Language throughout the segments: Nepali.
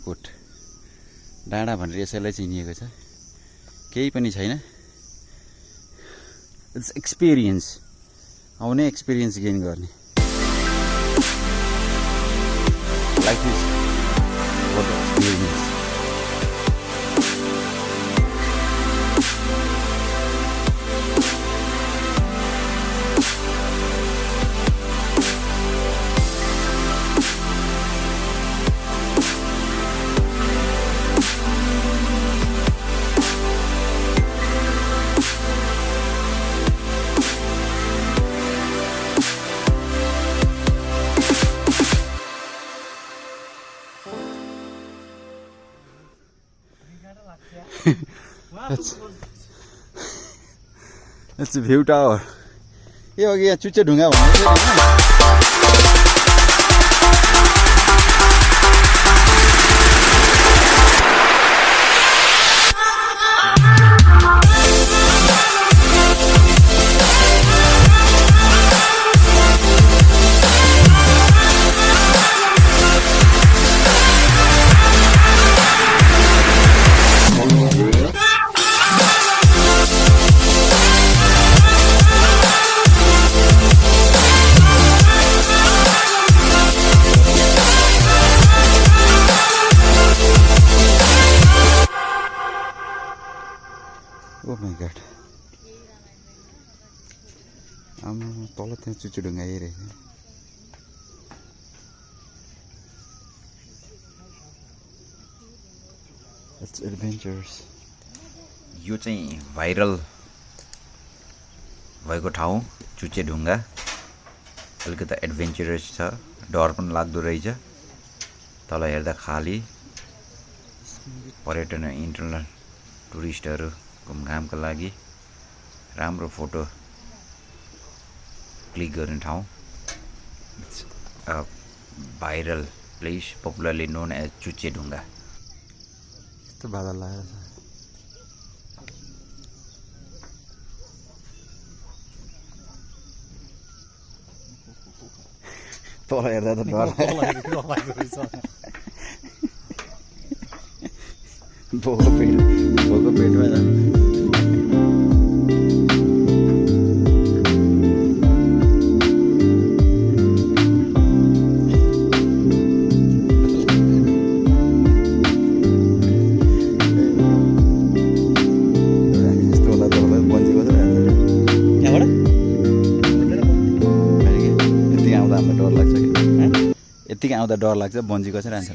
रानीकोट डाँडा भनेर यसैलाई चिनिएको छ केही पनि छैन इट्स एक्सपिरियन्स आउने एक्सपिरियन्स गेन गर्ने life is for the experience It's a view tower. यो अघि यहाँ चुच्चे ढुङ्गा भन्दै थियो Oh my god. तल त्यहाँ चुच्चे ढुङ्गा हेरेको It's adventures. यो चाहिँ भाइरल भएको ठाउँ चुच्चे ढुङ्गा अलिकति एडभेन्चरस छ डर पनि लाग्दो रहेछ तल हेर्दा खाली पर्यटन इन्टरनल टुरिस्टहरु घुमघामको लागि राम्रो फोटो क्लिक गर्ने ठाउँ it's a viral place popularly known as Chuchche Dhunga यस्तो बादल लागेको छ तल हेर्दा त डर भोको पेटमा जाने यतिकै आउँदा डर लाग्छ बन्जी कसरी रहन्छ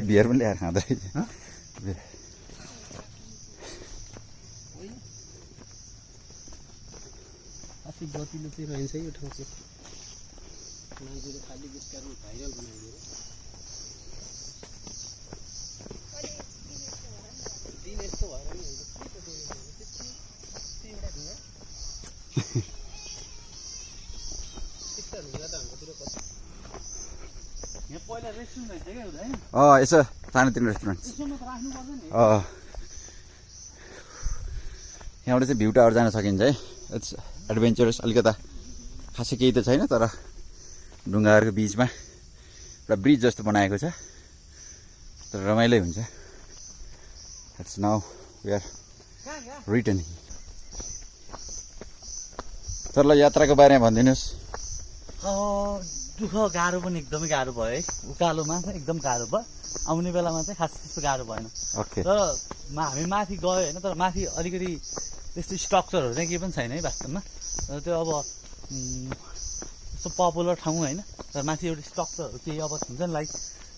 बियर पनि ल्याएर खाँदै गतिलो चाहिँ रहन्छ यो ठाउँ चाहिँ मान्छेले खाली बिस्तारै भाइरल बनाइदियो दिन यस्तो भएर नि हुन्छ यहाँ पहिला रेस्टुरेन्ट रहेछ क्या हुँदैन यसो सानोतिनो रेस्टुरेन्ट यहाँबाट चाहिँ भ्यू टावर जान सकिन्छ है इट्स एडभेन्चरस अलिकता खासै केही त छैन तर ढुङ्गाहरूको बीचमा एउटा ब्रिज जस्तो बनाएको छ तर रमाइलो हुन्छ it's now we are returning sir ल यात्राको बारेमा भनिदिनुहोस् दुःख गाह्रो पनि एकदमै गाह्रो भयो है उकालोमा चाहिँ एकदम गाह्रो भयो आउने बेलामा चाहिँ खास त्यस्तो गाह्रो भएन ओके तर हामी माथि गयो होइन तर माथि अलिकति त्यस्तो स्ट्रक्चरहरू चाहिँ केही पनि छैन है वास्तवमा र त्यो अब यस्तो पपुलर ठाउँ होइन तर माथि एउटा स्ट्रक्चरहरू केही अब हुन्छ नि लाइक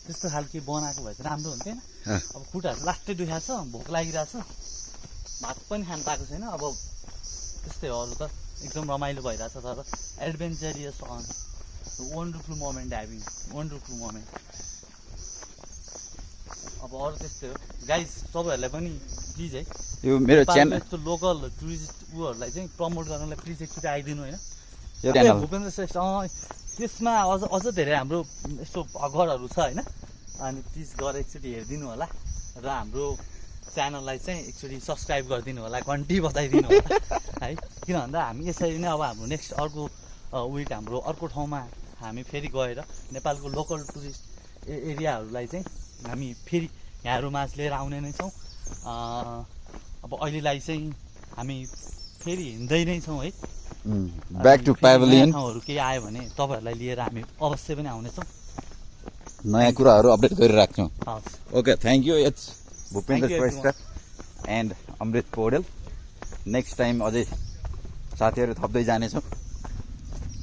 त्यस्तो खालको बनाएको भए चाहिँ राम्रो हुन्थ्यो होइन अब खुट्टाहरू लास्टै दुखाएको छ भोक लागिरहेछ भात पनि खानु पाएको छैन अब त्यस्तै हो अरू त एकदम रमाइलो भइरहेछ तर adventurous and wonderful moment having wonderful moment अब अरू त्यस्तै हो गाइज तपाईँहरूलाई पनि प्लिज है यो मेरो च्यानल यस्तो लोकल टुरिस्ट उहरूलाई चाहिँ प्रमोट गर्नलाई प्लिज एकचोटि आइदिनु होइन यो च्यानल भूपेन्द्र श्रेष्ठ त्यसमा अझ धेरै हाम्रो यस्तो घरहरू छ होइन अनि प्लिज गएर एकचोटि हेरिदिनु होला र हाम्रो च्यानललाई चाहिँ एकचोटि सब्सक्राइब गरिदिनु होला घन्टी बजाइदिनु होला है किन भन्दा हामी यसरी नै अब हाम्रो नेक्स्ट अर्को विक हाम्रो अर्को ठाउँमा हामी फेरि गएर नेपालको लोकल टुरिस्ट एरियाहरूलाई चाहिँ हामी फेरि यहाँहरू माझ लिएर आउने नै छौँ अब अहिलेलाई चाहिँ हामी फेरि हिँड्दै नै छौँ है ब्याक टु प्याभिलियन ठाउँहरू केही आयो भने तपाईँहरूलाई लिएर हामी अवश्य पनि आउनेछौँ नयाँ कुराहरू अपडेट गरिराख्छौँ हवस् okay thank you it's Bhupendra Thank you, Shrestha and Amrit Paudel next time अझै साथीहरू थप्दै जानेछौँ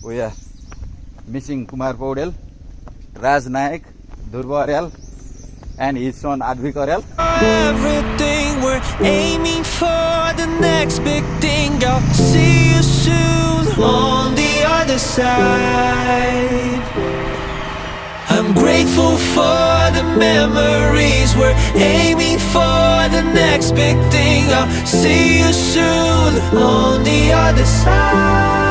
we are missing Kumar Paudel Raj Nayak Dhruv Aryal and his son Advik Aryal. Everything we're aiming for the next big thing. I'll see you soon on the other side. I'm grateful for the memories. We're aiming for the next big thing. I'll see you soon on the other side.